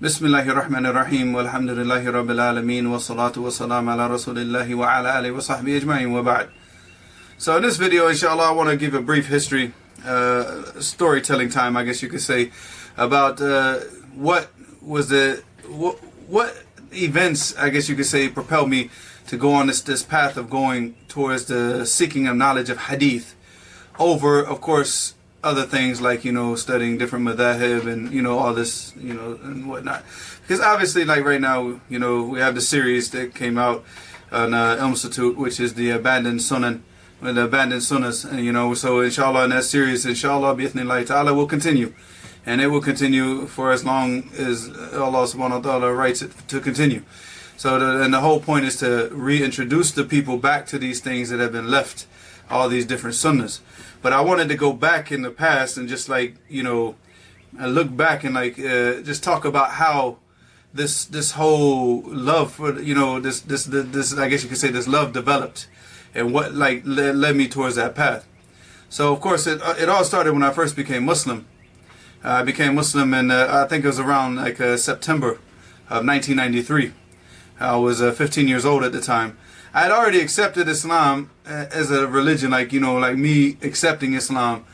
Bismillahir Rahmanir Rahim, walhamdulillahi rabbil alameen, wa salatu wa salam ala rasulillahi wa ala alihi wa sahbihi ajma'in wa ba'd. So in this video, inshallah, I want to give a brief history, storytelling time, I guess you could say, about what events, I guess you could say, propelled me to go on this path of going towards the seeking of knowledge of hadith over, of course, other things like, studying different madhabs and, all this, and whatnot. Because obviously, like right now, we have the series that came out on Institute, which is the abandoned Sunnah, the abandoned Sunnahs, and, so inshallah in that series, inshallah, bi'ithnillahi ta'ala, will continue. And it will continue for as long as Allah subhanahu wa ta'ala writes it to continue. So, and the whole point is to reintroduce the people back to these things that have been left, all these different sunnahs. But I wanted to go back in the past and just like, look back and like just talk about how this whole love for, this I guess you could say this love developed and what like led me towards that path. So of course it all started when I first became Muslim. I became Muslim and I think it was around like September of 1993. I was 15 years old at the time. I had already accepted Islam as a religion, like me accepting Islam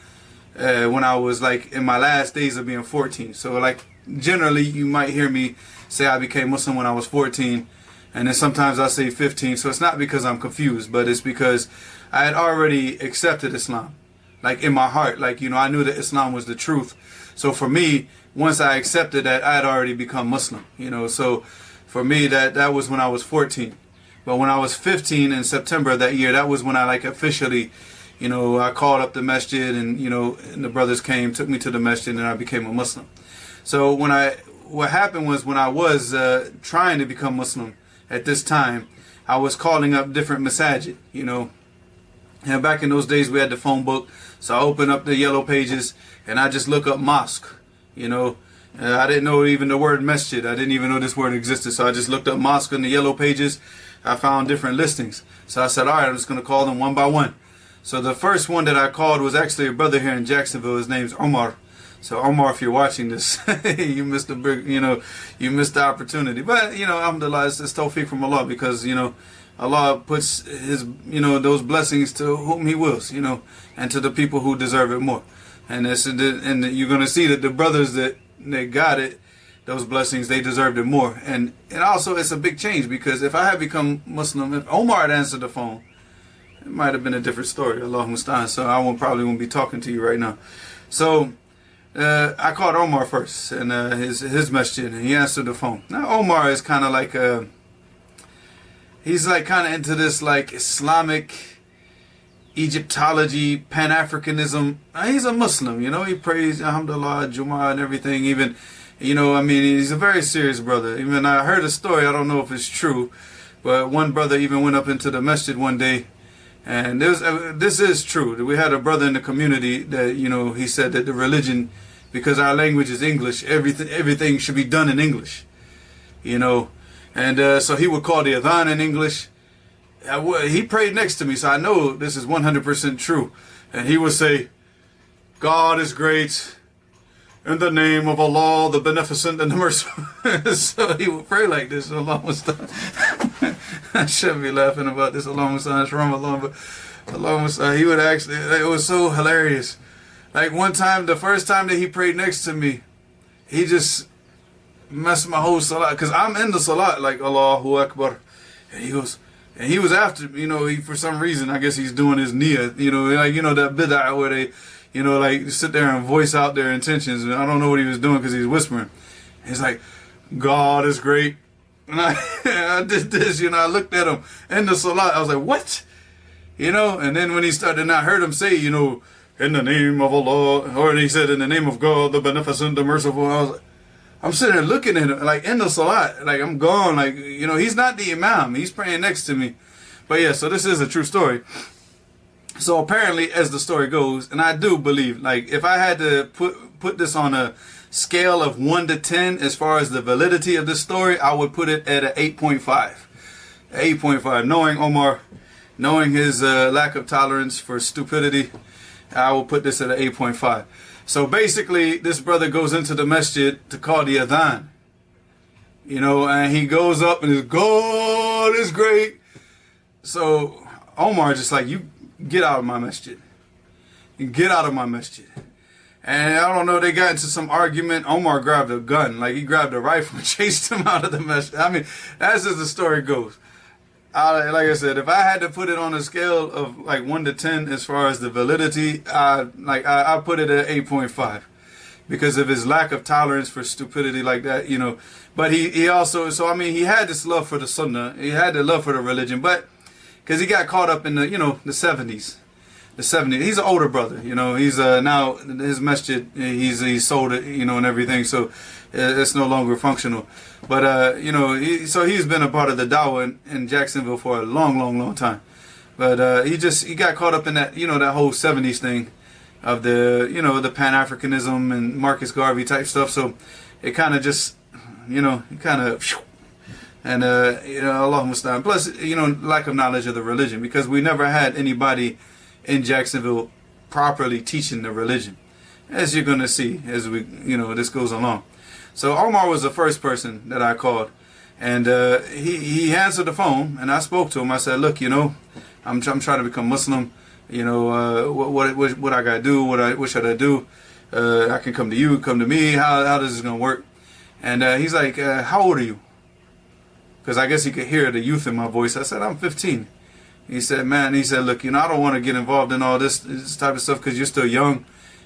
when I was like in my last days of being 14. So like generally you might hear me say I became Muslim when I was 14, and then sometimes I say 15. So it's not because I'm confused, but it's because I had already accepted Islam, like in my heart, like I knew that Islam was the truth. So for me, once I accepted that, I had already become Muslim. So for me that was when I was 14. But when I was 15 in September of that year, that was when I like officially, I called up the masjid and, and the brothers came, took me to the masjid, and I became a Muslim. So what happened was when I was trying to become Muslim at this time, I was calling up different masajid, And back in those days we had the phone book, so I opened up the yellow pages and I just look up mosque, I didn't know even the word masjid. I didn't even know this word existed. So I just looked up mosque in the yellow pages. I found different listings. So I said, all right, I'm just going to call them one by one. So the first one that I called was actually a brother here in Jacksonville. His name's Omar. So Omar, if you're watching this, you missed you missed the opportunity. But, alhamdulillah, it's tawfiq from Allah because, Allah puts his, those blessings to whom he wills, and to the people who deserve it more. And you're going to see that the brothers that got it, those blessings, they deserved it more. And also it's a big change because if I had become Muslim, if Omar had answered the phone, it might have been a different story. Allahu musta'an. So I probably won't be talking to you right now. So I called Omar first and his masjid, and he answered the phone. Now Omar is kind of like he's like kind of into this like Islamic Egyptology, Pan-Africanism. He's a Muslim, he prays, alhamdulillah, Jummah and everything, even, he's a very serious brother. Even I heard a story, I don't know if it's true, but one brother even went up into the masjid one day, and this is true. We had a brother in the community that, he said that the religion, because our language is English, everything should be done in English, and so he would call the adhan in English. He prayed next to me, so I know this is 100% true. And he would say, God is great, in the name of Allah, the Beneficent and the Merciful. So he would pray like this. Allah Musta'an. I shouldn't be laughing about this. Allah Musta'an. It's Ramadan, but Allah Musta'an. He would actually, it was so hilarious. Like one time, the first time that he prayed next to me, he just messed my whole salat. Because I'm in the salat, like Allahu Akbar. And he goes, and he was after, he, for some reason, I guess he's doing his niyyah, that bid'ah where they, like sit there and voice out their intentions. And I don't know what he was doing because he's whispering. He's like, God is great. And I did this, I looked at him in the salat. I was like, what? And then when he started, and I heard him say, in the name of Allah, or he said, in the name of God, the Beneficent, the Merciful. I was like, I'm sitting there looking at him, like in the salat, like I'm gone, like, he's not the imam, he's praying next to me. But yeah, so this is a true story. So apparently, as the story goes, and I do believe, like, if I had to put this on a scale of 1 to 10, as far as the validity of this story, I would put it at an 8.5. 8.5. Knowing Omar, knowing his lack of tolerance for stupidity, I will put this at an 8.5. So basically, this brother goes into the masjid to call the adhan. You know, and he goes up and his God is great. So Omar just like, you get out of my masjid. Get out of my masjid. And I don't know, they got into some argument. Omar grabbed a gun, like he grabbed a rifle and chased him out of the masjid. I mean, that's as the story goes. Like I said, if I had to put it on a scale of like 1 to 10 as far as the validity, I put it at 8.5 because of his lack of tolerance for stupidity like that, you know. But he also, so I mean, he had this love for the Sunnah, he had the love for the religion, but because he got caught up in the, you know, the 70s. The 70s. He's an older brother, you know. He's now his masjid. He sold it, you know, and everything. So it's no longer functional. But you know, so he's been a part of the dawah in Jacksonville for a long time. But he got caught up in that, you know, that whole 70s thing of the, you know, the Pan-Africanism and Marcus Garvey type stuff. So it kind of just, you know, and you know, Allah Mustaan. Plus, you know, lack of knowledge of the religion, because we never had anybody in Jacksonville properly teaching the religion, as you're going to see as we, you know, this goes along. So Omar was the first person that I called, and he answered the phone, and I spoke to him. I said, look, you know, I'm trying to become Muslim. You know, what I gotta do? What should I do? I can come to you, come to me. How does this gonna work? And he's like, how old are you? Because I guess he could hear the youth in my voice. I said, I'm 15. He said, man, he said, look, you know, I don't want to get involved in all this type of stuff because you're still young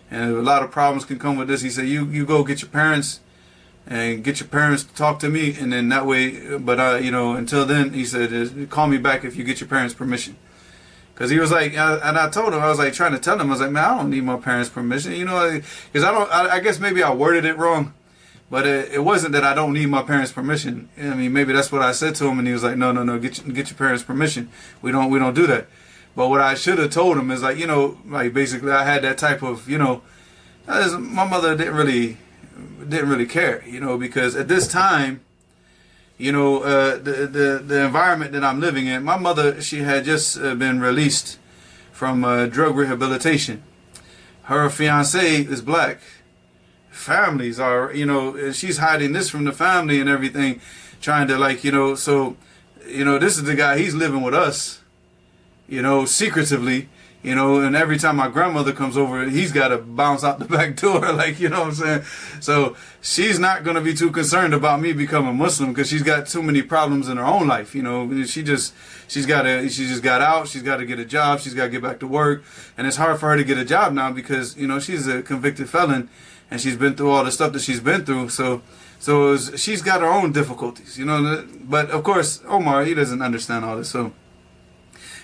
and a lot of problems can come with this. He said, you go get your parents and get your parents to talk to me, and then that way, but you know, until then, he said, call me back if you get your parents' permission. Because he was like, and I told him, I was like trying to tell him, I was like, man, I don't need my parents' permission, you know, because I guess maybe I worded it wrong. But it wasn't that I don't need my parents' permission. I mean, maybe that's what I said to him, and he was like, no, get your parents' permission. We don't do that. But what I should have told him is like, you know, like basically I had that type of, you know, my mother didn't really care, you know, because at this time, you know, the environment that I'm living in, my mother, she had just been released from drug rehabilitation. Her fiance is black. Families are, you know, she's hiding this from the family and everything, trying to, like, you know, so, you know, this is the guy, he's living with us, you know, secretively, you know, and every time my grandmother comes over, he's got to bounce out the back door, like, you know what I'm saying? So she's not going to be too concerned about me becoming Muslim because she's got too many problems in her own life, you know. She just got out, she's got to get a job, she's got to get back to work, and it's hard for her to get a job now because, you know, she's a convicted felon. And she's been through all the stuff that she's been through, so she's got her own difficulties, you know. But of course, Omar, he doesn't understand all this. So,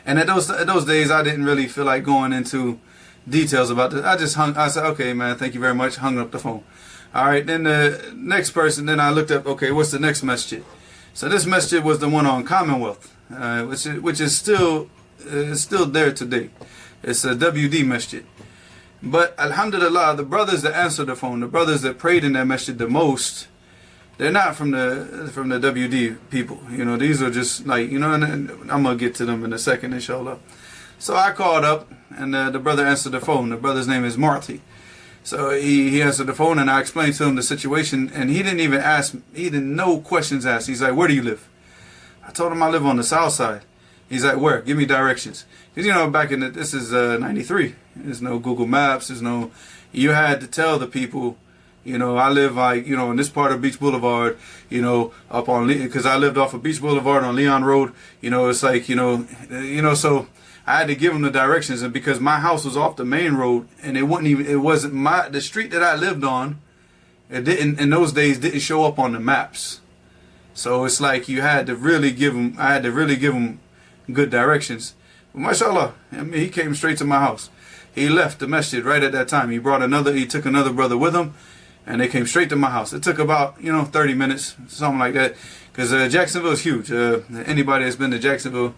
and at those days, I didn't really feel like going into details about this. I said, okay, man, thank you very much. Hung up the phone. All right, then the next person. Then I looked up, okay, what's the next masjid? So this masjid was the one on Commonwealth, which is still there today. It's a WD masjid. But alhamdulillah, the brothers that answered the phone, the brothers that prayed in that masjid the most, they're not from the WD people. You know, these are just like, you know, and I'm going to get to them in a second, inshallah. So I called up, and the brother answered the phone. The brother's name is Marty. So he answered the phone, and I explained to him the situation, and he didn't even ask, no questions asked. He's like, where do you live? I told him I live on the south side. He's like, where? Give me directions. Because, you know, back in this is 93. There's no Google Maps. You had to tell the people, you know, I live like, you know, in this part of Beach Boulevard, you know, up on, because I lived off of Beach Boulevard on Leon Road, you know, it's like, you know, so I had to give them the directions. And because my house was off the main road, and the street that I lived on, it didn't, in those days, didn't show up on the maps. So it's like I had to really give them good directions. But mashallah, I mean, he came straight to my house. He left the masjid right at that time. He took another brother with him, and they came straight to my house. It took about, 30 minutes, something like that, because Jacksonville is huge. Anybody that's been to Jacksonville,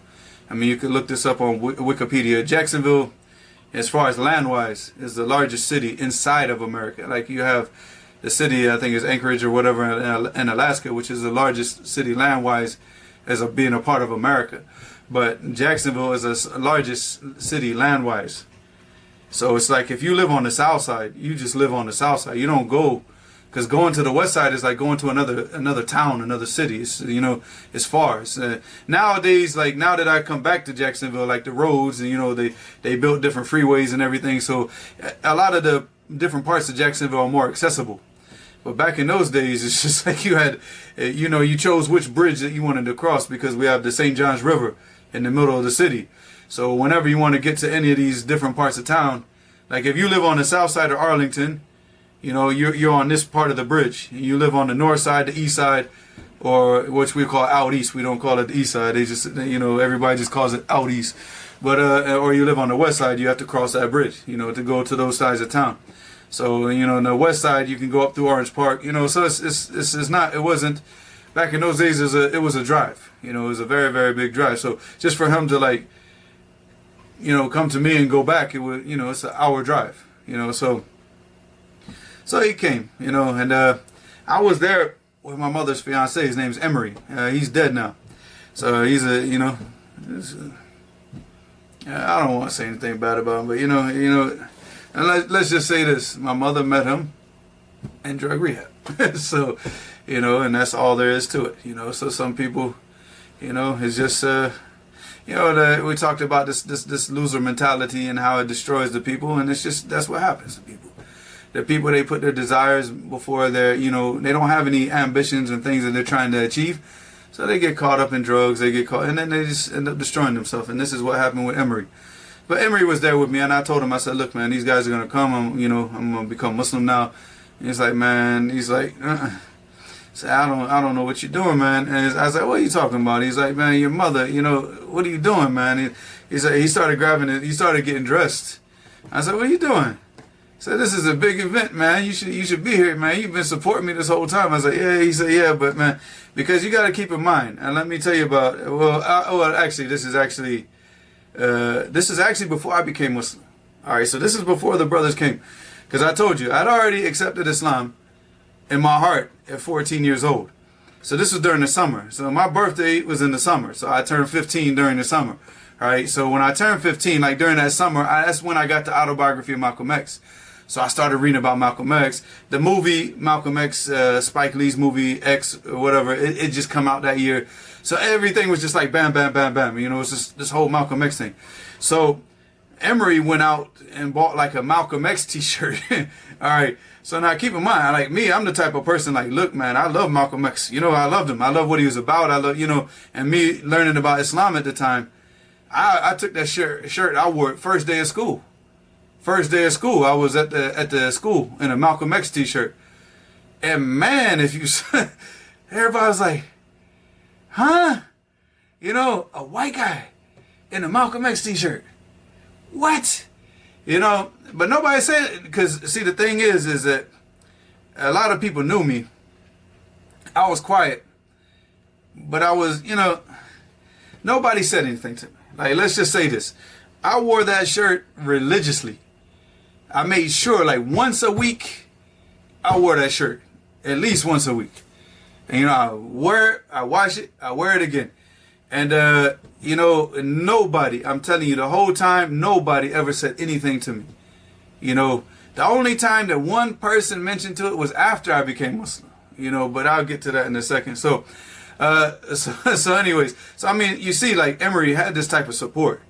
I mean, you can look this up on Wikipedia. Jacksonville, as far as land-wise, is the largest city inside of America. Like, you have the city, I think is Anchorage or whatever, in Alaska, which is the largest city land-wise as being a part of America. But Jacksonville is the largest city land-wise. So it's like if you live on the south side, you just live on the south side. You don't go Because going to the west side is like going to another town, another city. It's, you know, it's far. It's, nowadays, like now that I come back to Jacksonville, like the roads and, you know, they built different freeways and everything. So a lot of the different parts of Jacksonville are more accessible. But back in those days, it's just like you had, you know, you chose which bridge that you wanted to cross because we have the St. Johns River in the middle of the city. So whenever you want to get to any of these different parts of town, like if you live on the south side of Arlington, you know, you're on this part of the bridge. You live on the north side, the east side, or which we call out east. We don't call it the east side. They just, you know, everybody just calls it out east. But or you live on the west side, you have to cross that bridge, you know, to go to those sides of town. So, you know, on the west side, you can go up through Orange Park, you know. So it's not, it wasn't, back in those days, it was a drive. You know, it was a very, very big drive. So just for him to like, you know, come to me and go back, it would, you know, it's an hour drive, you know. So he came, you know, and I was there with my mother's fiance. His name's Emery. He's dead now. So he's a, you know, I don't want to say anything bad about him, but you know, and let's just say this: my mother met him in drug rehab. So, you know, and that's all there is to it, you know. So some people, you know, it's just, you know, we talked about this loser mentality and how it destroys the people, and it's just, that's what happens to people. The people, they put their desires before their, you know, they don't have any ambitions and things that they're trying to achieve. So they get caught up in drugs, they get caught, and then they just end up destroying themselves. And this is what happened with Emery. But Emery was there with me, and I told him, I said, look, man, these guys are going to come, I'm going to become Muslim now. And he's like, man, he's like, so I don't know what you're doing, man. And I was like, what are you talking about? He's like, man, your mother, you know, what are you doing, man? He's like, he started grabbing it, he started getting dressed. I said, what are you doing? So this is a big event, man. You should be here, man. You've been supporting me this whole time. I was like, yeah. He said, yeah, but man, because you got to keep in mind. And let me tell you about. Well, actually, this is actually before I became Muslim. All right, so this is before the brothers came, because I told you I'd already accepted Islam in my heart at 14 years old. So this was during the summer. So my birthday was in the summer. So I turned 15 during the summer. All right. So when I turned 15, like during that summer, that's when I got the autobiography of Malcolm X. So I started reading about Malcolm X. The movie Malcolm X, Spike Lee's movie X or whatever, it just come out that year. So everything was just like bam, bam, bam, bam. You know, it's just this whole Malcolm X thing. So Emery went out and bought like a Malcolm X t-shirt. All right. So now keep in mind, like me, I'm the type of person like, look, man, I love Malcolm X. You know, I loved him. I love what he was about. I love, you know, and me learning about Islam at the time, I took that shirt, I wore it first day of school. First day of school, I was at the school in a Malcolm X t-shirt. And man, if you everybody was like, huh? You know, a white guy in a Malcolm X t-shirt. What? You know, but nobody said it, because see, the thing is that a lot of people knew me. I was quiet, but I was, you know, nobody said anything to me. Like, let's just say this. I wore that shirt religiously. I made sure, like, once a week, I wore that shirt. At least once a week. And, you know, I wear it, I wash it, I wear it again. And, you know, nobody, I'm telling you, the whole time, nobody ever said anything to me. You know, the only time that one person mentioned to it was after I became Muslim. You know, but I'll get to that in a second. So anyways, so I mean, you see, like, Emery had this type of support.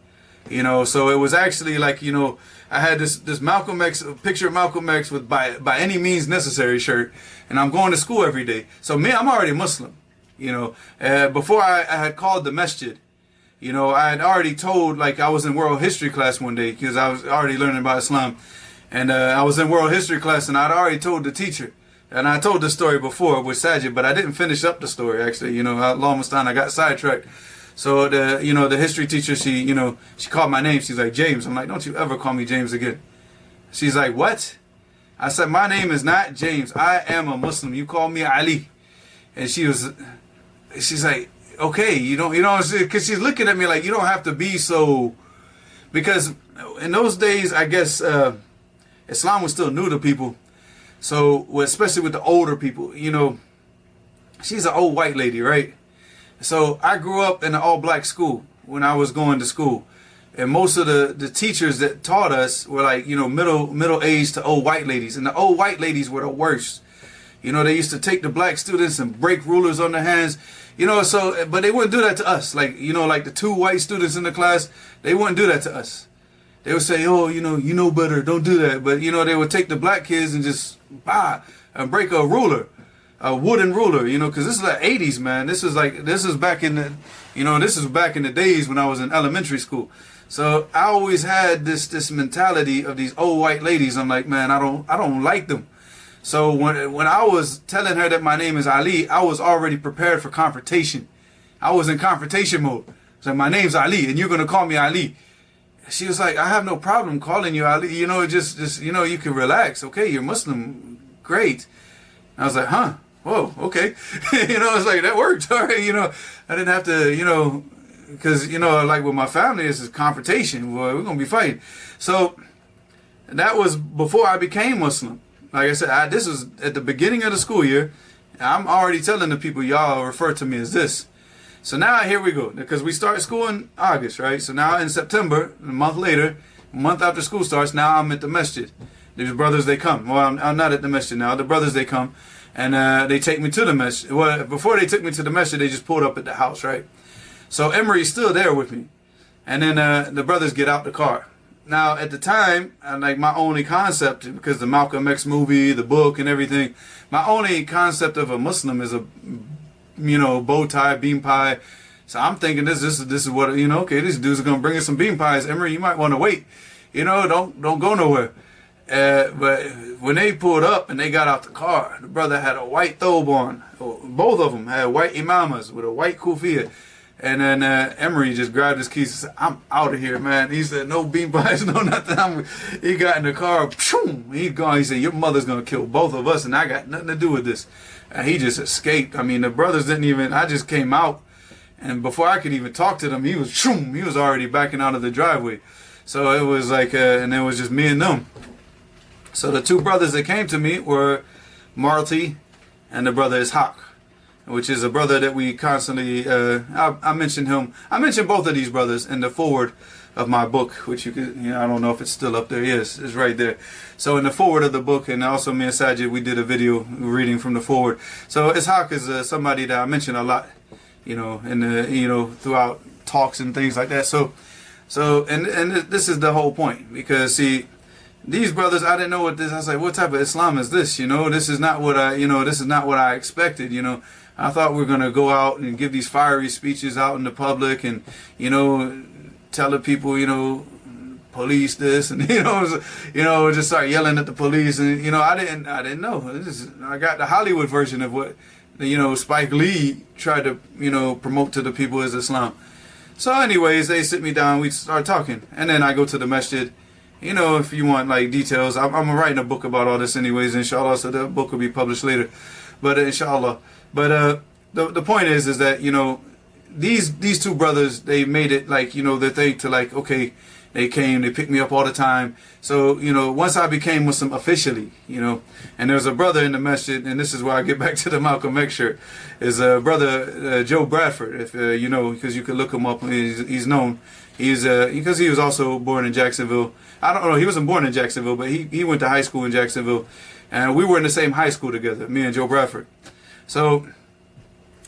You know, so it was actually like, you know, I had this Malcolm X, picture of Malcolm X with by any means necessary shirt, and I'm going to school every day. So me, I'm already Muslim. You know, before I had called the masjid, you know, I had already told, like, I was in world history class one day because I was already learning about Islam. And I was in world history class, and I'd already told the teacher. And I told the story before with Sajid, but I didn't finish up the story, actually. You know, almost done, I got sidetracked. So, the history teacher, she called my name. She's like, James. I'm like, don't you ever call me James again. She's like, what? I said, my name is not James. I am a Muslim. You call me Ali. And she's like, okay, you know, because she's looking at me like, you don't have to be so, because in those days, I guess, Islam was still new to people. So, especially with the older people, you know, she's an old white lady, right? So I grew up in an all-black school when I was going to school. And most of the teachers that taught us were like, you know, middle-aged to old white ladies. And the old white ladies were the worst. You know, they used to take the black students and break rulers on their hands. You know, so, but they wouldn't do that to us. Like, you know, like the 2 white students in the class, they wouldn't do that to us. They would say, oh, you know better, don't do that. But, you know, they would take the black kids and just, and break a ruler, a wooden ruler, you know, because this is the 80s, man. This is back in the, you know, this is back in the days when I was in elementary school. So I always had this mentality of these old white ladies. I'm like, man, I don't like them. So when I was telling her that my name is Ali, I was already prepared for confrontation. I was in confrontation mode. So my name's Ali, and you're gonna call me Ali. She was like, I have no problem calling you Ali. You know, just you know, you can relax. Okay, you're Muslim, great. And I was like, huh? Whoa, okay. You know, it's like that worked. All right, you know, I didn't have to, you know, because you know, like with my family, this is confrontation. Well, we're gonna be fighting. So that was before I became Muslim. Like I said, this was at the beginning of the school year. I'm already telling the people, y'all refer to me as this. So now here we go, because we start school in August, right? So now in September, a month later, a month after school starts, now I'm at the masjid. These brothers, they come. Well, I'm not at the masjid now. The brothers, they come, and they take me to the masjid. Well, before they took me to the masjid, they just pulled up at the house, right? So Emery's still there with me. And then the brothers get out the car. Now, at the time, like my only concept, because the Malcolm X movie, the book and everything, my only concept of a Muslim is a, you know, bow tie, bean pie. So I'm thinking this is what, you know, okay, these dudes are going to bring us some bean pies. Emery, you might want to wait. You know, don't go nowhere. But when they pulled up and they got out the car, the brother had a white thobe on. Both of them had white imamas with a white kufiya. And then Emery just grabbed his keys and said, I'm out of here, man. He said, no bean pies, no nothing. He got in the car, he's gone. He said, your mother's going to kill both of us, and I got nothing to do with this. And he just escaped. I mean, the brothers didn't even, I just came out, and before I could even talk to them, he was already backing out of the driveway. So it was like, and it was just me and them. So the 2 brothers that came to me were Marty and the brother Ishaq, which is a brother that we constantly, I mentioned him. I mentioned both of these brothers in the foreword of my book, which you could, you know, I don't know if it's still up there. Yes, it's right there. So in the foreword of the book, and also me and Sajid, we did a video reading from the foreword. So Ishaq is somebody that I mention a lot, you know, in the, you know, throughout talks and things like that. So and this is the whole point, because see, these brothers, I didn't know what this. I was like, what type of Islam is this? You know, this is not what I expected. You know, I thought we were gonna go out and give these fiery speeches out in the public, and you know, tell the people, you know, police this, and you know, just start yelling at the police, and you know, I didn't know. I got the Hollywood version of what, you know, Spike Lee tried to, you know, promote to the people as Islam. So, anyways, they sit me down, we start talking, and then I go to the masjid. You know, if you want like details, I'm writing a book about all this anyways, inshallah, so the book will be published later. But inshallah. But the point is that, you know, these 2 brothers, they made it like, you know, their thing to like, okay, they came, they picked me up all the time. So, you know, once I became Muslim officially, you know, and there's a brother in the masjid, and this is where I get back to the Malcolm X shirt, is brother Joe Bradford, if you know, because you could look him up, he's known. He's because he was also born in Jacksonville. I don't know, he wasn't born in Jacksonville, but he went to high school in Jacksonville, and we were in the same high school together, me and Joe Bradford. So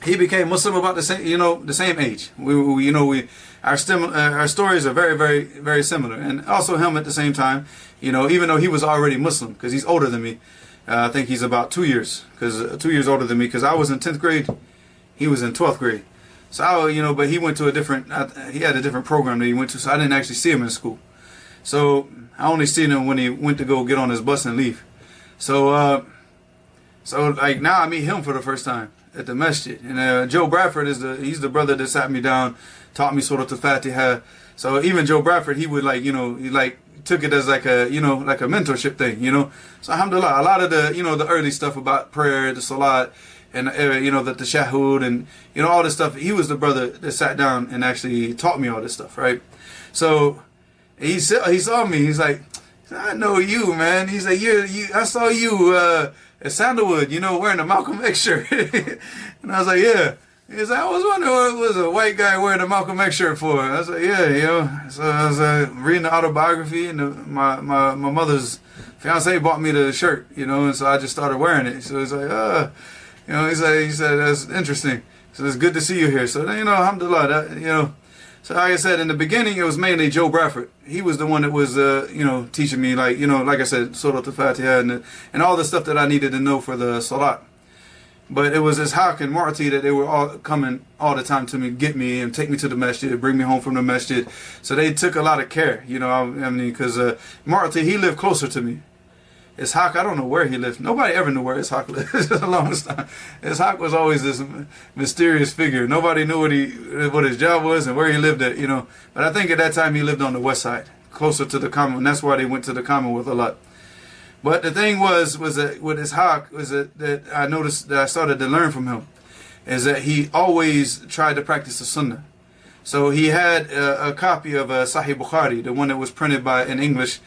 he became Muslim about the same, you know, the same age. Our stories are very, very, very similar, and also him at the same time. You know, even though he was already Muslim, because he's older than me. I think he's about 2 years, 2 years older than me. Because I was in 10th grade, he was in 12th grade. So you know, but he went to he had a different program that he went to, so I didn't actually see him in school. So I only seen him when he went to go get on his bus and leave. So like now I meet him for the first time at the masjid. And Joe Bradford he's the brother that sat me down, taught me Surah Al-Fatiha. So even Joe Bradford, he would like, you know, he like took it as like a, you know, like a mentorship thing, you know. So alhamdulillah, a lot of the, you know, the early stuff about prayer, the salat, and you know, the tashahhud, and you know, all this stuff, he was the brother that sat down and actually taught me all this stuff, right? So he saw me, he's like, I know you, man. He's like, I saw you at Sandalwood, you know, wearing a Malcolm X shirt. And I was like, yeah. He's like, I was wondering what was a white guy wearing a Malcolm X shirt for. I was like, yeah, you know. So I was reading the autobiography, and my mother's fiance bought me the shirt, and so I just started wearing it. So it's like, he said, that's interesting. So it's good to see you here. So, alhamdulillah, So like I said, in the beginning, it was mainly Joe Bradford. He was the one that was, teaching me, like I said, Surah Al-Fatiha and all the stuff that I needed to know for the Salat. But it was Ishaq and Marti that they were all coming all the time to me, get me and take me to the masjid, bring me home from the masjid. So they took a lot of care, because Marti, he lived closer to me. Ishaq, I don't know where he lived. Nobody ever knew where Ishaq lived. It's the longest time. Ishaq was always this mysterious figure. Nobody knew what his job was and where he lived at, But I think at that time he lived on the west side, closer to the Commonwealth. And that's why they went to the Commonwealth a lot. But the thing was that with Ishaq, was that I noticed that I started to learn from him, is that he always tried to practice the Sunnah. So he had a copy of Sahih Bukhari, the one that was printed in English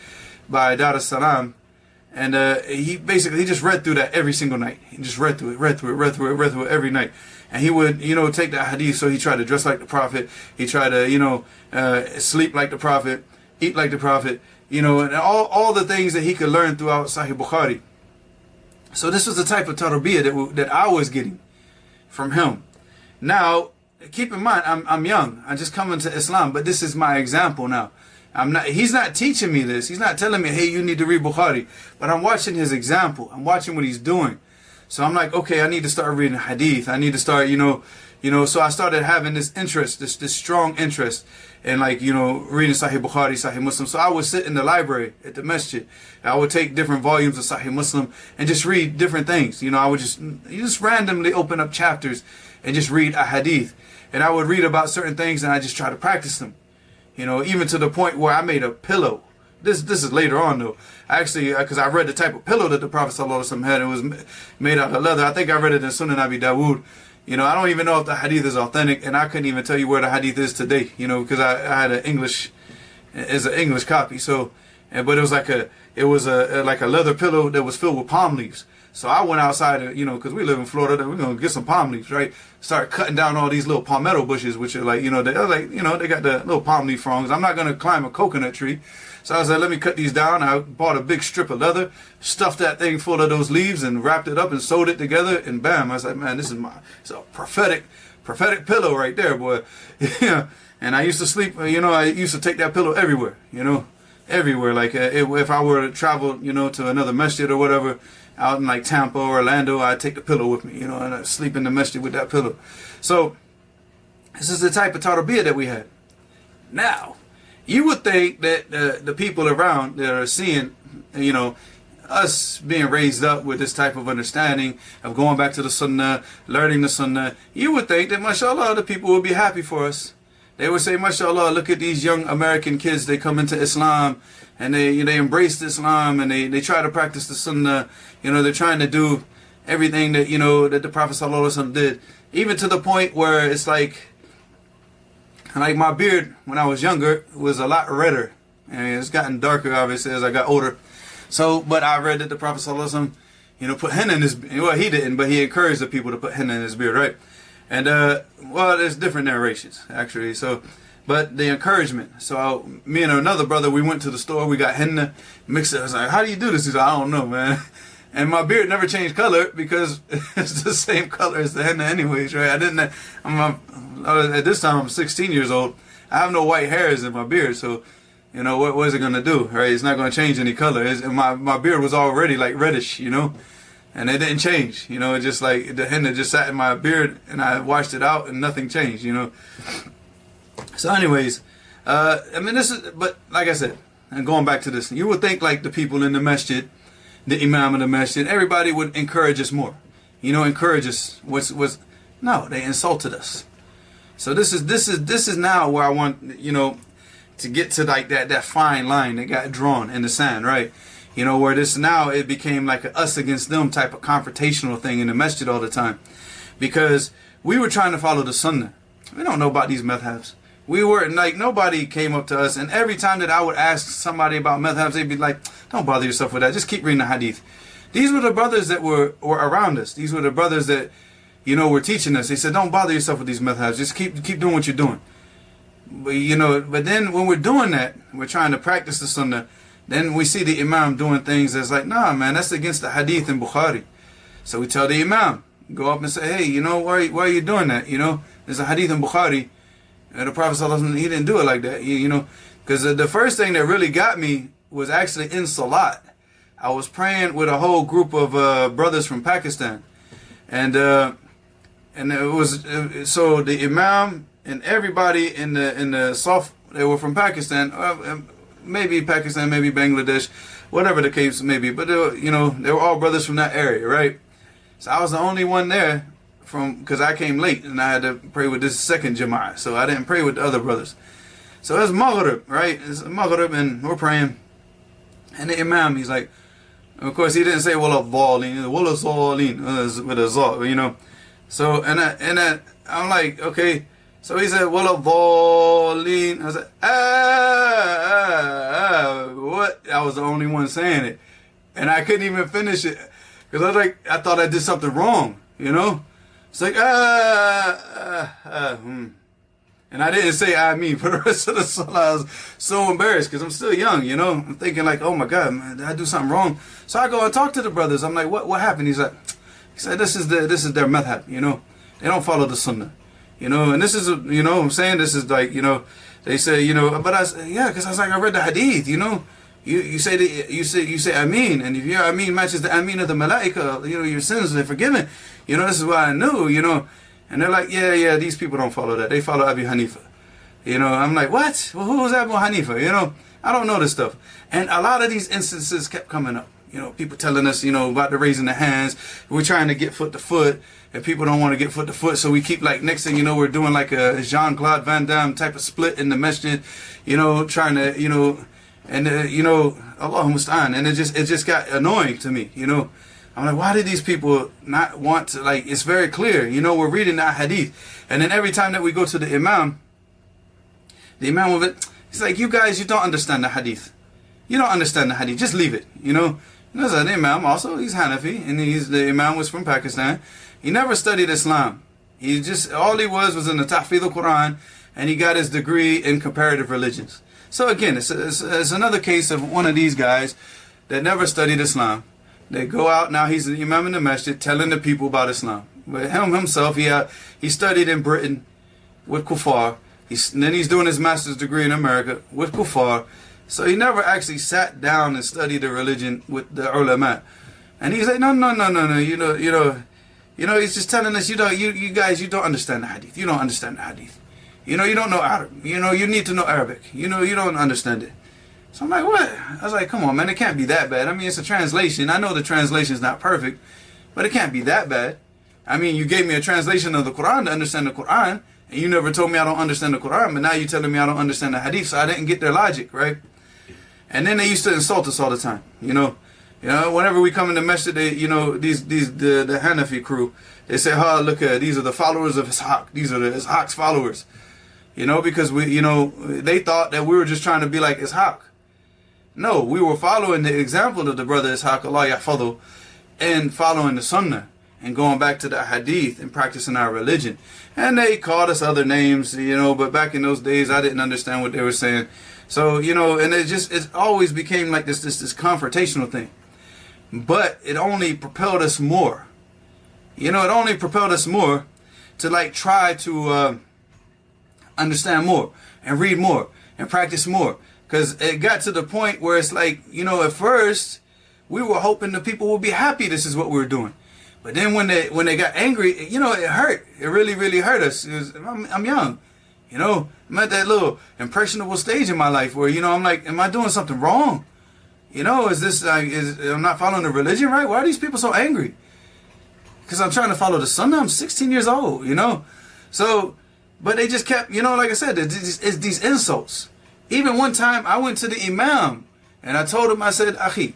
by Dar es Salaam. And he just read through that every single night. He just read through it every night. And he would, take that hadith. So he tried to dress like the Prophet. He tried to, sleep like the Prophet, eat like the Prophet, and all the things that he could learn throughout Sahih Bukhari. So this was the type of tarbiyah that I was getting from him. Now, keep in mind, I'm young. I just come into Islam, but this is my example now. He's not teaching me this. He's not telling me, hey, you need to read Bukhari. But I'm watching his example. I'm watching what he's doing. So I'm like, okay, I need to start reading hadith. I need to start, so I started having this interest, this strong interest in reading Sahih Bukhari, Sahih Muslim. So I would sit in the library at the masjid. I would take different volumes of Sahih Muslim and just read different things. I would just randomly open up chapters and just read a hadith. And I would read about certain things and I just try to practice them. Even to the point where I made a pillow. This is later on though. Actually, because I read the type of pillow that the Prophet ﷺ had. It was made out of leather. I think I read it in Sunnah Abi Dawood. I don't even know if the hadith is authentic, and I couldn't even tell you where the hadith is today. Because I had an English copy. So, but it was like a leather pillow that was filled with palm leaves. So I went outside, because we live in Florida, we're going to get some palm leaves, right? Start cutting down all these little palmetto bushes, which are they got the little palm leaf fronds. I'm not going to climb a coconut tree. So I was like, let me cut these down. I bought a big strip of leather, stuffed that thing full of those leaves and wrapped it up and sewed it together. And bam, I was like, man, it's a prophetic pillow right there, boy. And I used to sleep, I used to take that pillow everywhere, everywhere. Like if I were to travel, to another masjid or whatever, out in like Tampa or Orlando, I'd take the pillow with me, and I'd sleep in the masjid with that pillow. So this is the type of tarbiyah that we had. Now, you would think that the people around that are seeing, us being raised up with this type of understanding of going back to the Sunnah, learning the Sunnah, you would think that, mashallah, the people would be happy for us. They would say, mashallah, look at these young American kids, they come into Islam, and they embrace Islam, and they try to practice the Sunnah. They're trying to do everything that, that the Prophet ﷺ did. Even to the point where it's like my beard, when I was younger, was a lot redder. And it's gotten darker, obviously, as I got older. So, but I read that the Prophet ﷺ, put henna in his beard. Well, he didn't, but he encouraged the people to put henna in his beard, right? And, there's different narrations, actually. So, but the encouragement. So, me and another brother, we went to the store, we got henna, mixed it. I was like, how do you do this? He's like, I don't know, man. And my beard never changed color because it's the same color as the henna anyways, right? At this time, I'm 16 years old. I have no white hairs in my beard, so, what is it going to do, right? It's not going to change any color. And my beard was already like reddish, and it didn't change, it just like the henna just sat in my beard and I washed it out and nothing changed, So anyways, but like I said, and going back to this, you would think like the people in the masjid, the imam of the masjid, everybody would encourage us more, encourage us. No, they insulted us. So this is now where I want, to get to like that fine line that got drawn in the sand, right? Where this now it became like a us against them type of confrontational thing in the masjid all the time, because we were trying to follow the Sunnah. We don't know about these madhabs. We were like, nobody came up to us, and every time that I would ask somebody about madhabs, they'd be like, don't bother yourself with that, just keep reading the hadith. These were the brothers that were around us. These were the brothers that, were teaching us. They said, don't bother yourself with these madhabs, just keep doing what you're doing. But then when we're doing that, we're trying to practice the Sunnah, Then we see the Imam doing things that's like, nah, man, that's against the hadith in Bukhari. So we tell the Imam, go up and say, hey, you know, why are you doing that? You know, there's a hadith in Bukhari. And the Prophet ﷺ, he didn't do it like that, you know. Because the first thing that really got me was actually in Salat. I was praying with a whole group of brothers from Pakistan. And it was, so the Imam and everybody in the Saf, they were from Pakistan, maybe Pakistan, maybe Bangladesh, whatever the case may be. But, you know, they were all brothers from that area, right? So I was the only one there because I came late and I had to pray with this second Jama'ah. So I didn't pray with the other brothers. So it's Maghrib, right? It's Maghrib and we're praying. And the Imam, he's like, of course, he didn't say wala dhalin, wala dhalin with a za, you know. So and I'm like, okay. So he said wala dhalin. I said what? I was the only one saying it, and I couldn't even finish it because I was like, I thought I did something wrong, you know. It's like And I didn't say I mean for the rest of the salah. I was so embarrassed because I'm still young, you know. I'm thinking like, oh my God, man, did I do something wrong? So I go and talk to the brothers. I'm like, what happened? He said, this is their madhab, you know. They don't follow the Sunnah, you know. And this is, you know, I'm saying this is like, you know, they say, you know, but I said, yeah, because I was like, I read the hadith, you know. You say Ameen, and if your Ameen matches the Ameen of the Malaika, you know, your sins are forgiven. You know, this is what I knew, you know. And they're like, yeah, these people don't follow that. They follow Abu Hanifa. You know, I'm like, what? Well, who was Abu Hanifa? You know, I don't know this stuff. And a lot of these instances kept coming up. You know, people telling us, you know, about the raising the hands. We're trying to get foot to foot, and people don't want to get foot to foot. So we keep like, next thing you know, we're doing like a Jean-Claude Van Damme type of split in the masjid, you know, trying to, you know, and, you know, Allah musta'an. And it just got annoying to me, you know. I'm like, why did these people not want to, like, it's very clear, you know, we're reading that hadith. And then every time that we go to the Imam will be, he's like, you guys, you don't understand the hadith. You don't understand the hadith, just leave it, you know. And there's an Imam also, he's Hanafi, and the Imam was from Pakistan. He never studied Islam. He just, all he was in the Tahfidh al-Quran, and he got his degree in comparative religions. So again, it's another case of one of these guys that never studied Islam. They go out, now he's the Imam in the masjid telling the people about Islam. But himself, he studied in Britain with Kuffar. Then he's doing his master's degree in America with Kuffar. So he never actually sat down and studied the religion with the ulama. And he's like, no, you know, he's just telling us, you guys, you don't understand the hadith. You don't understand the hadith. You know, you don't know Arab. You know, you need to know Arabic. You know, you don't understand it. So I'm like, what? I was like, come on, man, it can't be that bad. I mean, it's a translation. I know the translation is not perfect, but it can't be that bad. I mean, you gave me a translation of the Quran to understand the Quran, and you never told me I don't understand the Quran, but now you're telling me I don't understand the Hadith, so I didn't get their logic, right? And then they used to insult us all the time, you know. Whenever we come in the masjid, they, you know, the Hanafi crew, they say, look, these are the followers of Ishaq. These are the Ishaq's followers, you know, because they thought that we were just trying to be like Ishaq. No, we were following the example of the brother Ishaq, Allah Yahfadhu, and following the Sunnah and going back to the Hadith and practicing our religion. And they called us other names, you know, but back in those days, I didn't understand what they were saying. So, you know, and it always became like this confrontational thing. But it only propelled us more. You know, it only propelled us more to like try to understand more and read more and practice more. Because it got to the point where it's like, you know, at first we were hoping the people would be happy this is what we were doing. But then when they got angry, you know, it hurt. It really, really hurt us. I'm young. You know, I'm at that little impressionable stage in my life where, you know, I'm like, am I doing something wrong? You know, I'm not following the religion right? Why are these people so angry? Because I'm trying to follow the Sunnah. I'm 16 years old, you know. So, but they just kept, you know, like I said, it's these insults. Even one time I went to the Imam and I told him, I said, Akhi,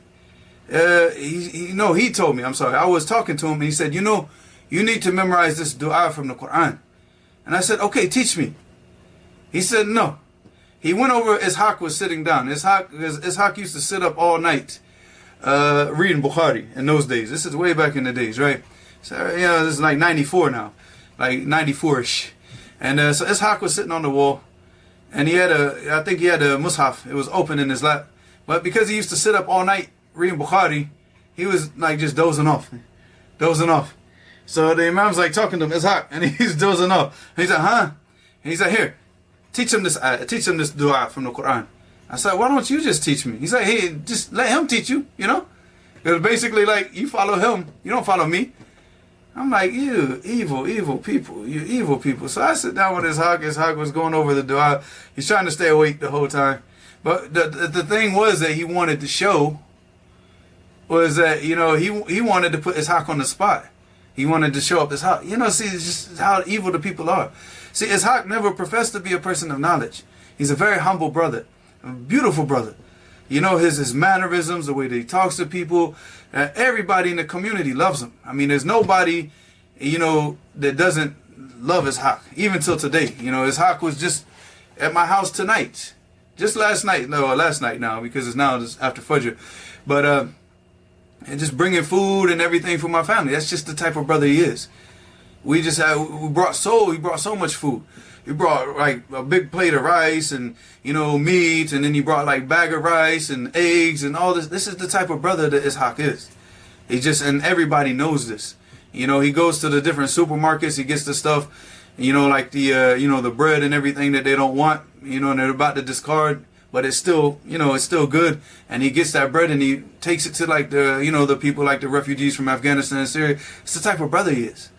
he told me, I'm sorry, I was talking to him and he said, you know, you need to memorize this dua from the Quran. And I said, okay, teach me. He said, no. He went over, Ishaq was sitting down. Ishaq used to sit up all night reading Bukhari in those days. This is way back in the days, right? So, you know, this is like 94 now, like 94-ish. And so Ishaq was sitting on the wall. And I think he had a mushaf. It was open in his lap. But because he used to sit up all night reading Bukhari, he was like just dozing off. So the Imam's like talking to him, Ishaq, and he's dozing off. And he's like, huh? And he's like, here, teach him this dua from the Quran. I said, why don't you just teach me? He's like, hey, just let him teach you, you know? It was basically like, you follow him, you don't follow me. I'm like, you evil people, you evil people. So I sit down with Ishaq was going over the dua. He's trying to stay awake the whole time. But the thing was that he wanted to show was that, you know, he wanted to put Ishaq on the spot. He wanted to show up Ishaq. You know, see, it's just how evil the people are. See, Ishaq never professed to be a person of knowledge. He's a very humble brother, a beautiful brother. You know, his mannerisms, the way that he talks to people, everybody in the community loves him. I mean, there's nobody, you know, that doesn't love Ishaq, even till today. You know, Ishaq was just at my house tonight. Just last night now, because it's now just after Fajr. But, and just bringing food and everything for my family. That's just the type of brother he is. We brought so much food. He brought like a big plate of rice and, you know, meat, and then he brought like bag of rice and eggs and all this. This is the type of brother that Ishaq is. He just, and everybody knows this. You know, he goes to the different supermarkets, he gets the stuff, you know, like the, you know, the bread and everything that they don't want, you know, and they're about to discard. But it's still, you know, it's still good. And he gets that bread and he takes it to like the, you know, the people like the refugees from Afghanistan and Syria. It's the type of brother he is,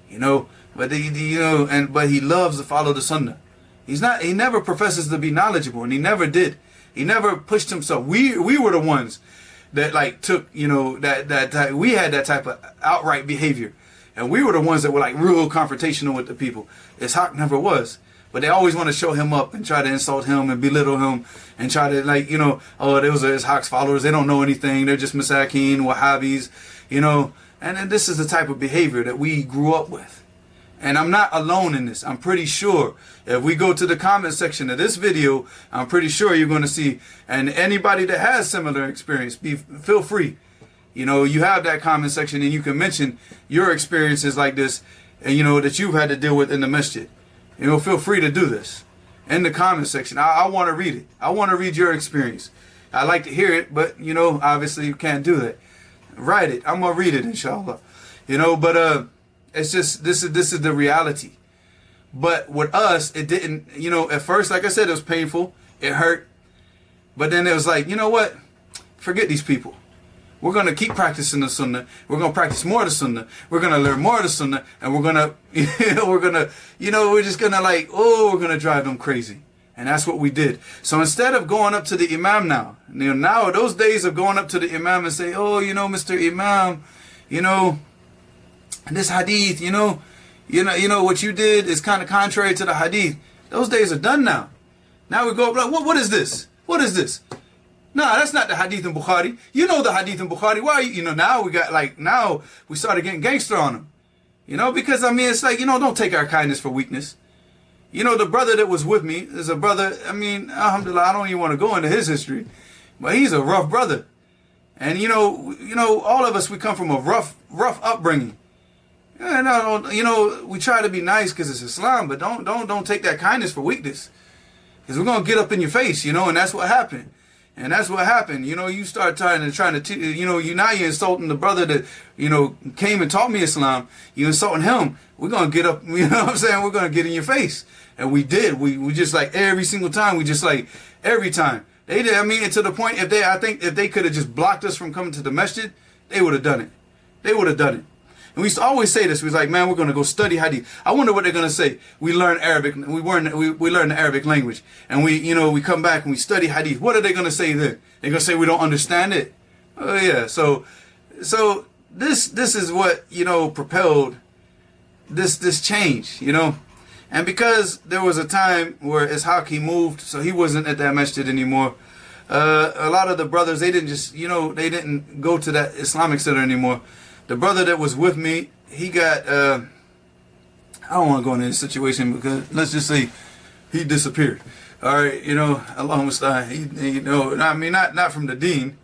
you know. But you know, but he loves to follow the Sunnah. He never professes to be knowledgeable, and he never did. He never pushed himself. We were the ones that like took, you know, that we had that type of outright behavior, and we were the ones that were like real confrontational with the people. Ishaq never was. But they always want to show him up and try to insult him and belittle him and try to, like, you know, oh, those are Ishaq's followers. They don't know anything. They're just Masakin, Wahhabis, you know. And then this is the type of behavior that we grew up with. And I'm not alone in this. I'm pretty sure if we go to the comment section of this video, I'm pretty sure you're going to see, and anybody that has similar experience, feel free. You know, you have that comment section and you can mention your experiences like this, and, you know, that you've had to deal with in the masjid. You know, feel free to do this in the comment section. I want to read it. I want to read your experience. I like to hear it, but, you know, obviously you can't do that. Write it. I'm going to read it, inshallah. You know, but it's just, this is the reality. But with us, it didn't, you know, at first, like I said, it was painful. It hurt. But then it was like, you know what? Forget these people. We're going to keep practicing the Sunnah. We're going to practice more of the Sunnah. We're going to learn more of the Sunnah. And we're going to, we're just going to like, oh, we're going to drive them crazy. And that's what we did. So instead of going up to the Imam now, you know, now those days of going up to the Imam and say, oh, you know, Mr. Imam, you know, this hadith, you know, what you did is kind of contrary to the hadith. Those days are done now. Now we go up like, what is this? What is this? No, that's not the hadith in Bukhari. You know the hadith in Bukhari. Why, you know, now we started getting gangster on them. You know, because, I mean, it's like, you know, don't take our kindness for weakness. You know, the brother that was with me is a brother, I mean, alhamdulillah, I don't even want to go into his history, but he's a rough brother. And, you know, all of us, we come from a rough upbringing. And, you know, we try to be nice because it's Islam, but don't take that kindness for weakness. Because we're going to get up in your face, you know, and that's what happened. And that's what happened. You know, you start trying to, you know, now you're insulting the brother that, you know, came and taught me Islam. You're insulting him. We're going to get up, you know what I'm saying? We're going to get in your face. And we did. We just like every single time, every time. They did. I mean, to the point, I think if they could have just blocked us from coming to the masjid, they would have done it. They would have done it. And we used to always say this. We was like, man, we're going to go study hadith. I wonder what they're going to say. We learn Arabic. We learn the Arabic language. And we come back and we study hadith. What are they going to say then? They're going to say we don't understand it. Oh, yeah. So this is what, you know, propelled this change, you know. And because there was a time where Ishaq, he moved, so he wasn't at that masjid anymore. A lot of the brothers, they didn't go to that Islamic center anymore. The brother that was with me, he got, I don't want to go into this situation because let's just say he disappeared. All right, you know, Allah musta'an. He, you know, I mean, not from the deen.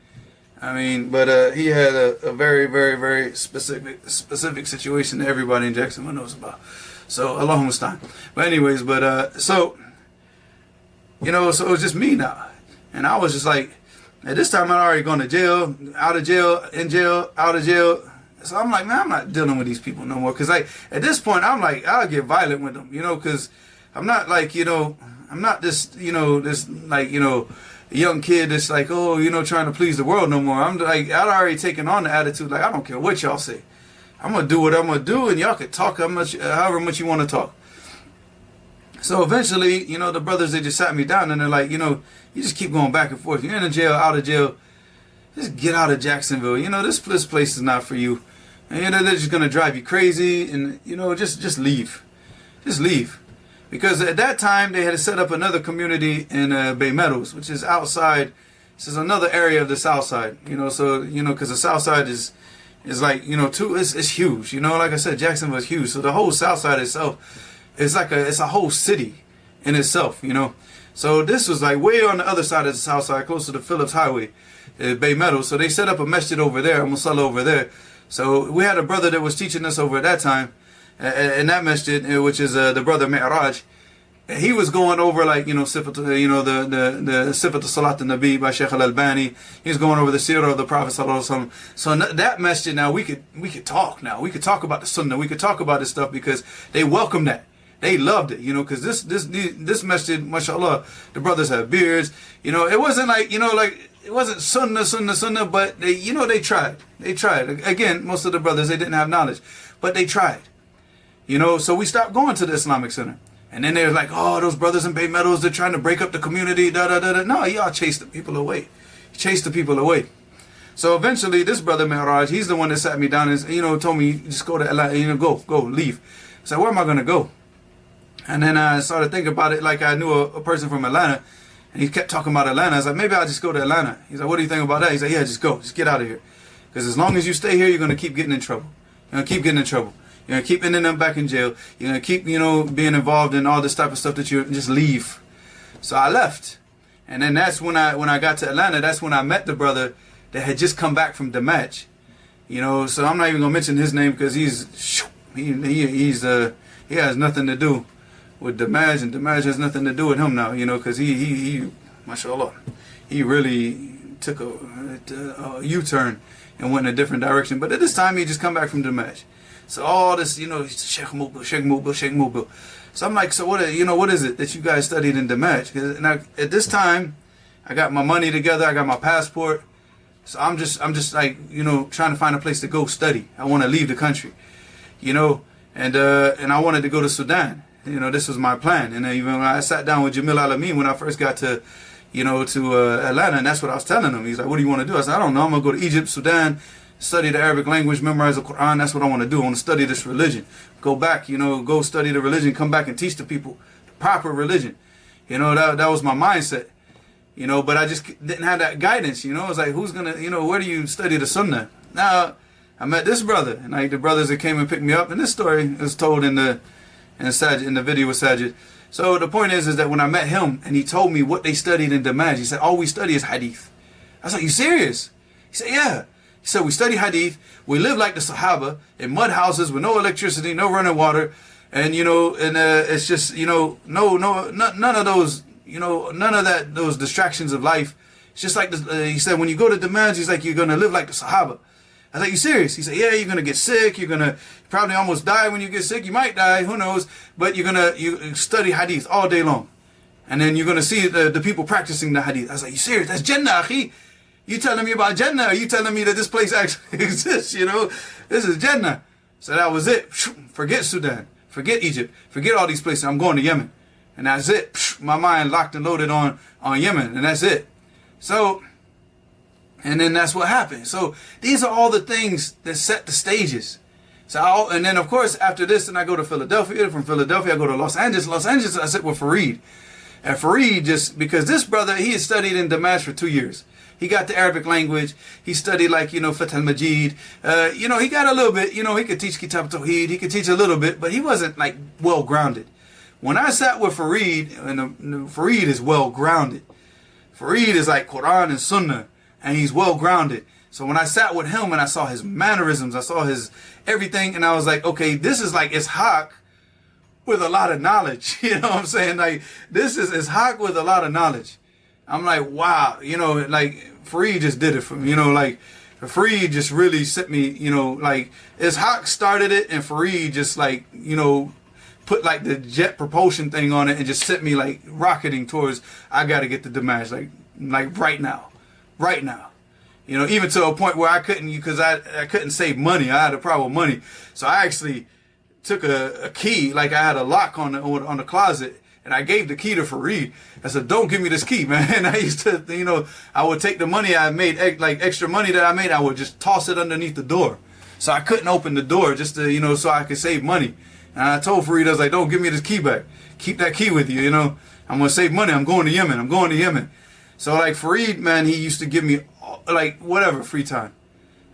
I mean, but he had a very, very, very specific situation that everybody in Jacksonville knows about. So Allah musta'an. But anyways, so, you know, so it was just me now. And I was just like, At this time, I'd already gone to jail, out of jail, in jail, out of jail. So I'm like, man, I'm not dealing with these people no more. Because like, at this point, I'm like, I'll get violent with them, you know, because I'm not like, you know, I'm not this, you know, this like, you know, young kid that's like, oh, you know, trying to please the world no more. I'm like, I'd already taken on the attitude, like, I don't care what y'all say. I'm going to do what I'm going to do, and y'all can talk however much you want to talk. So eventually, you know, the brothers, they just sat me down, and they're like, you know, you just keep going back and forth. You're in jail, out of jail. Just get out of Jacksonville. You know, this place is not for you. And, you know, they're just going to drive you crazy, and, you know, just leave. Just leave. Because at that time, they had set up another community in Bay Meadows, which is outside. This is another area of the South Side, you know, so, you know, because the South Side is like, you know, it's huge. You know, like I said, Jacksonville is huge. So the whole South Side itself is like it's a whole city in itself, you know. So this was like way on the other side of the South Side, close to the Phillips Highway, Bay Meadows. So they set up a masjid over there, a musalla over there. So we had a brother that was teaching us over at that time, in that masjid, which is the brother Mi'raj. He was going over like, you know, you know, the Sifat al-Salat al-Nabi by Sheikh al-Albani. He was going over the Sirah of the Prophet sallallahu alaihi wasallam. So in that masjid now, we could talk now. We could talk about the Sunnah. We could talk about this stuff because they welcomed that. They loved it, you know, because this masjid, mashallah, the brothers had beards. You know, it wasn't like, you know, like, it wasn't Sunnah, but they, you know, they tried. They tried. Again, most of the brothers, they didn't have knowledge, but they tried. You know, so we stopped going to the Islamic Center. And then they're like, oh, those brothers in Bay Meadows, they're trying to break up the community, da-da-da-da. No, y'all chased the people away. Chased the people away. So eventually, this brother, Mi'raj, he's the one that sat me down and, you know, told me, just go to Atlanta, you know, go, leave. I said, where am I going to go? And then I started thinking about it like I knew a person from Atlanta. And he kept talking about Atlanta. I was like, maybe I'll just go to Atlanta. He's like, what do you think about that? He's like, yeah, just go. Just get out of here. Because as long as you stay here, you're going to keep getting in trouble. You're going to keep getting in trouble. You're going to keep ending up back in jail. You're going to keep, you know, being involved in all this type of stuff that you just leave. So I left. And then that's when I got to Atlanta, that's when I met the brother that had just come back from Damaj. You know, so I'm not even going to mention his name because he has nothing to do with Damaj, and Damaj has nothing to do with him now, you know, because he mashallah, he really took a U-turn and went in a different direction. But at this time, he just come back from Damaj. So all this, you know, Sheikh Mubil. So I'm like, so what is it that you guys studied in Damaj? And at this time, I got my money together, I got my passport. So I'm just like, you know, trying to find a place to go study. I want to leave the country, you know, and I wanted to go to Sudan. You know, this was my plan. And even when I sat down with Jamil Alameen when I first got to, you know, to Atlanta, and that's what I was telling him. He's like, what do you want to do? I said, I don't know. I'm going to go to Egypt, Sudan, study the Arabic language, memorize the Quran. That's what I want to do. I want to study this religion. Go back, you know, go study the religion, come back and teach the people the proper religion. You know, that was my mindset. You know, but I just didn't have that guidance, you know. It's like, who's going to, you know, where do you study the Sunnah? Now, I met this brother, and like the brothers that came and picked me up, and this story is told in the video with Sajid. So the point is that when I met him, and he told me what they studied in Damaj, he said, all we study is hadith. I was like, you serious? He said, yeah. He said, we study hadith, we live like the Sahaba, in mud houses with no electricity, no running water, and, you know, and it's just, you know, none of those, you know, none of those distractions of life. It's just like, he said, when you go to Damaj, he's like, you're going to live like the Sahaba. I was like, you serious? He said, yeah, you're going to get sick, you're going to probably almost die when you get sick, you might die, who knows, but you study hadith all day long. And then you're going to see the people practicing the hadith. I was like, you serious? That's Jannah, akhi. You telling me about Jannah, or you telling me that this place actually exists, you know? This is Jannah. So that was it. Forget Sudan. Forget Egypt. Forget all these places. I'm going to Yemen. And that's it. My mind locked and loaded on Yemen, and that's it. So, and then that's what happened. So these are all the things that set the stages. So and then of course after this, then I go to Philadelphia. From Philadelphia, I go to Los Angeles. Los Angeles, I sit with Fareed. And Fareed, just because this brother, he had studied in Damascus for 2 years. He got the Arabic language. He studied like, you know, Fath al-Majid. You know, he got a little bit, you know, he could teach Kitab Tawheed. He could teach a little bit, but he wasn't like well-grounded. When I sat with Fareed, and Fareed is well-grounded. Fareed is like Quran and Sunnah, and he's well-grounded. So when I sat with him and I saw his mannerisms, I saw his everything, and I was like, okay, this is like Ishaq with a lot of knowledge. You know what I'm saying? Like, this is Ishaq with a lot of knowledge. I'm like, wow, like Fareed just did it for me, like Fareed just really sent me, like Ishaq started it and Fareed just like, put like the jet propulsion thing on it and just sent me like rocketing towards, I got to get the Damascus, like right now, even to a point where I couldn't, because I couldn't save money. I had a problem with money. So I actually took a key, like I had a lock on the closet, and I gave the key to Fareed. I said, don't give me this key, man. And I used to, I would take the money I made, like extra money that I made, I would just toss it underneath the door. So I couldn't open the door just to, so I could save money. And I told Fareed, I was like, don't give me this key back. Keep that key with you, I'm going to save money. I'm going to Yemen. So like Fareed, man, he used to give me like whatever free time.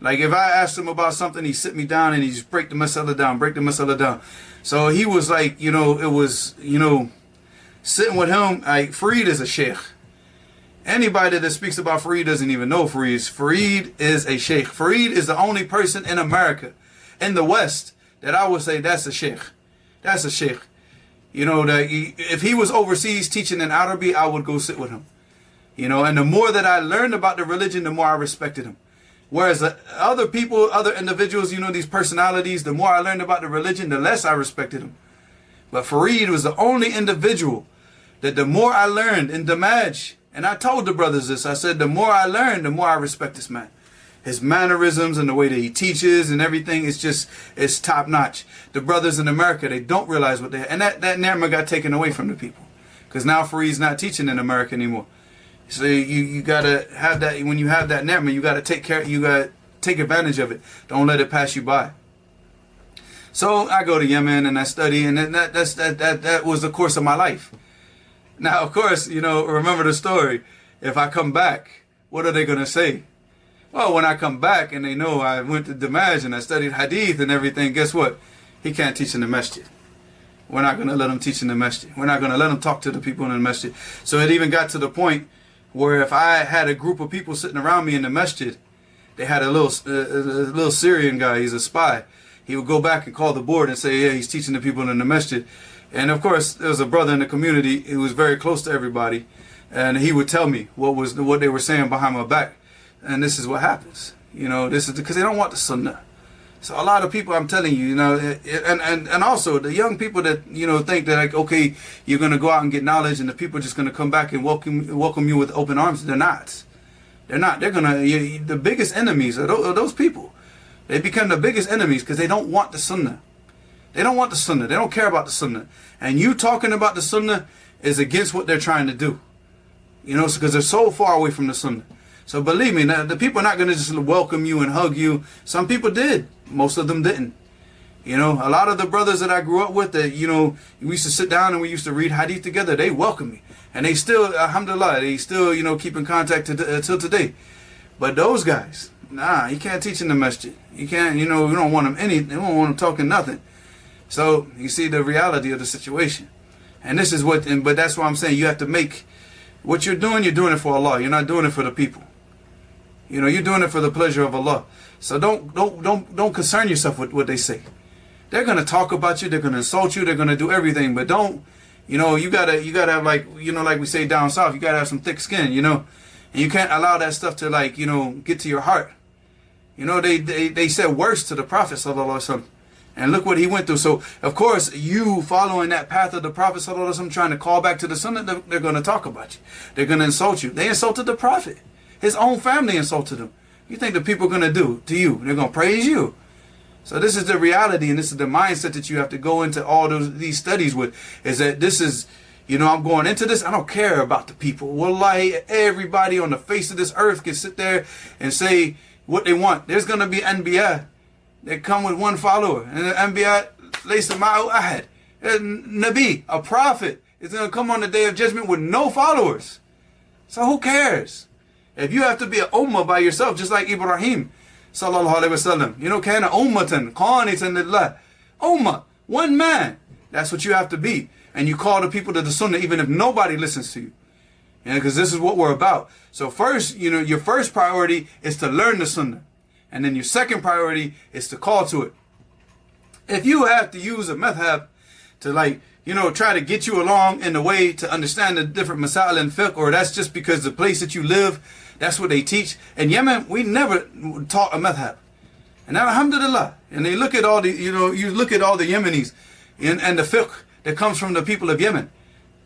Like if I asked him about something, he'd sit me down and he'd just break the masala down. So he was like, it was, sitting with him, like Fareed is a sheikh. Anybody that speaks about Fareed doesn't even know Fareed. Fareed is a sheikh. Fareed is the only person in America, in the West, that I would say that's a sheikh. That's a sheikh. That if he was overseas teaching in Arabic, I would go sit with him. And the more that I learned about the religion, the more I respected him. Whereas other people, other individuals, these personalities, the more I learned about the religion, the less I respected him. But Fareed was the only individual that the more I learned in Damaj, and I told the brothers this, I said, the more I learn, the more I respect this man. His mannerisms and the way that he teaches and everything is it's top notch. The brothers in America, they don't realize what they have. And that ni'mah got taken away from the people. Because now Fareed's not teaching in America anymore. So you gotta have that, when you have that ni'mah, you gotta take advantage of it. Don't let it pass you by. So I go to Yemen and I study, and that was the course of my life. Now, of course, remember the story. If I come back, what are they gonna say? Well, when I come back and they know I went to Damaj and I studied hadith and everything, guess what? He can't teach in the masjid. We're not going to let him teach in the masjid. We're not going to let him talk to the people in the masjid. So it even got to the point where if I had a group of people sitting around me in the masjid, they had a little Syrian guy, he's a spy. He would go back and call the board and say, yeah, he's teaching the people in the masjid. And of course, there was a brother in the community who was very close to everybody. And he would tell me what they were saying behind my back. And this is what happens, this is because they don't want the Sunnah. So a lot of people, I'm telling you, and also the young people that, think that like, okay, you're going to go out and get knowledge and the people are just going to come back and welcome you with open arms. They're not. They're going to, the biggest enemies are those people. They become the biggest enemies because they don't want the Sunnah. They don't want the Sunnah. They don't care about the Sunnah. And you talking about the Sunnah is against what they're trying to do. Because they're so far away from the Sunnah. So believe me, the people are not going to just welcome you and hug you. Some people did. Most of them didn't. A lot of the brothers that I grew up with that, we used to sit down and we used to read hadith together. They welcome me. And they still, alhamdulillah, they still, keep in contact till today. But those guys, nah, you can't teach in the masjid. You can't, we don't want them we don't want them talking nothing. So you see the reality of the situation. And this is but that's why I'm saying you have to make, what you're doing it for Allah. You're not doing it for the people. You're doing it for the pleasure of Allah. So don't concern yourself with what they say. They're gonna talk about you. They're gonna insult you. They're gonna do everything. But don't, you gotta have like we say down south. You gotta have some thick skin. And you can't allow that stuff to get to your heart. They said worse to the Prophet sallallahu alaihi wasallam, and look what he went through. So of course you following that path of the Prophet sallallahu alaihi wasallam, trying to call back to the Sunnah, they're gonna talk about you. They're gonna insult you. They insulted the Prophet. His own family insulted him. You think the people are going to do to you? They're going to praise you. So this is the reality, and this is the mindset that you have to go into all these studies with, is that this is, I'm going into this, I don't care about the people. Wallahi, everybody on the face of this earth can sit there and say what they want. There's going to be anbiya that come with one follower. And the anbiya, laysa ma'u ahad. Nabi, a prophet, is going to come on the day of judgment with no followers. So who cares? If you have to be an ummah by yourself, just like Ibrahim, sallallahu alayhi wasallam, kana ummatan qanitan lillah. Ummah, one man. That's what you have to be. And you call the people to the Sunnah even if nobody listens to you. Because this is what we're about. So first, your first priority is to learn the Sunnah. And then your second priority is to call to it. If you have to use a madhab to like, you know, try to get you along in the way to understand the different masail and fiqh, or that's just because the place that you live, that's what they teach. In Yemen, we never taught a madhab. And alhamdulillah, and they look at all the, you know, you look at all the Yemenis and the fiqh that comes from the people of Yemen.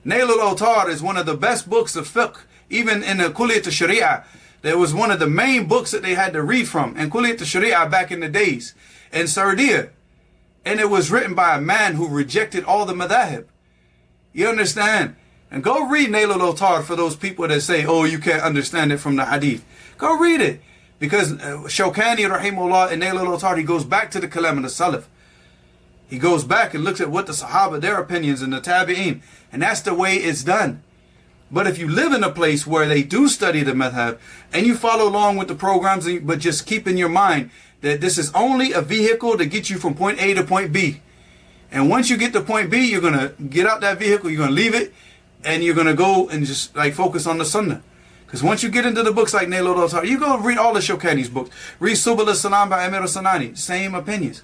Nail al-Awtar is one of the best books of fiqh, even in the Kulliyat al-Sharia. That was one of the main books that they had to read from in Kulliyat al-Sharia back in the days in Saudiya. And it was written by a man who rejected all the madhab. You understand? And go read Nail al-Awtar for those people that say, oh, you can't understand it from the hadith. Go read it. Because Shawkani rahimahullah in Nail al-Awtar, he goes back to the kalam of the Salaf. He goes back and looks at what the Sahaba, their opinions, and the Tabi'een. And that's the way it's done. But if you live in a place where they do study the madhab, and you follow along with the programs, but just keep in your mind that this is only a vehicle to get you from point A to point B. And once you get to point B, you're going to get out that vehicle, you're going to leave it, and you're going to go and just like focus on the Sunnah. Because once you get into the books like Nail al-Awtar, you go read all the Shawkani's books. Read Subul al-Salam by Amir al-Sanani. Same opinions.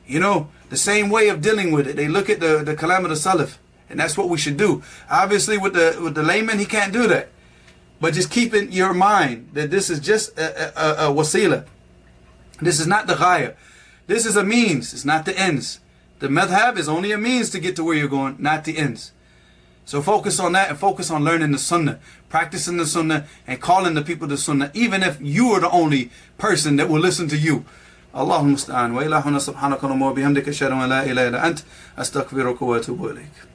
You know, the same way of dealing with it. They look at the kalam of the Salaf. And that's what we should do. Obviously, with the layman, he can't do that. But just keep in your mind that this is just a wasila. This is not the ghaya. This is a means. It's not the ends. The madhab is only a means to get to where you're going, not the ends. So focus on that and focus on learning the sunnah, practicing the sunnah, and calling the people to sunnah, even if you are the only person that will listen to you. Allahumma musta'an wa ilahuna subhanaka wa bihamdika ashhadu an la ilaha illa ant astaghfiruka wa atubu ilayk.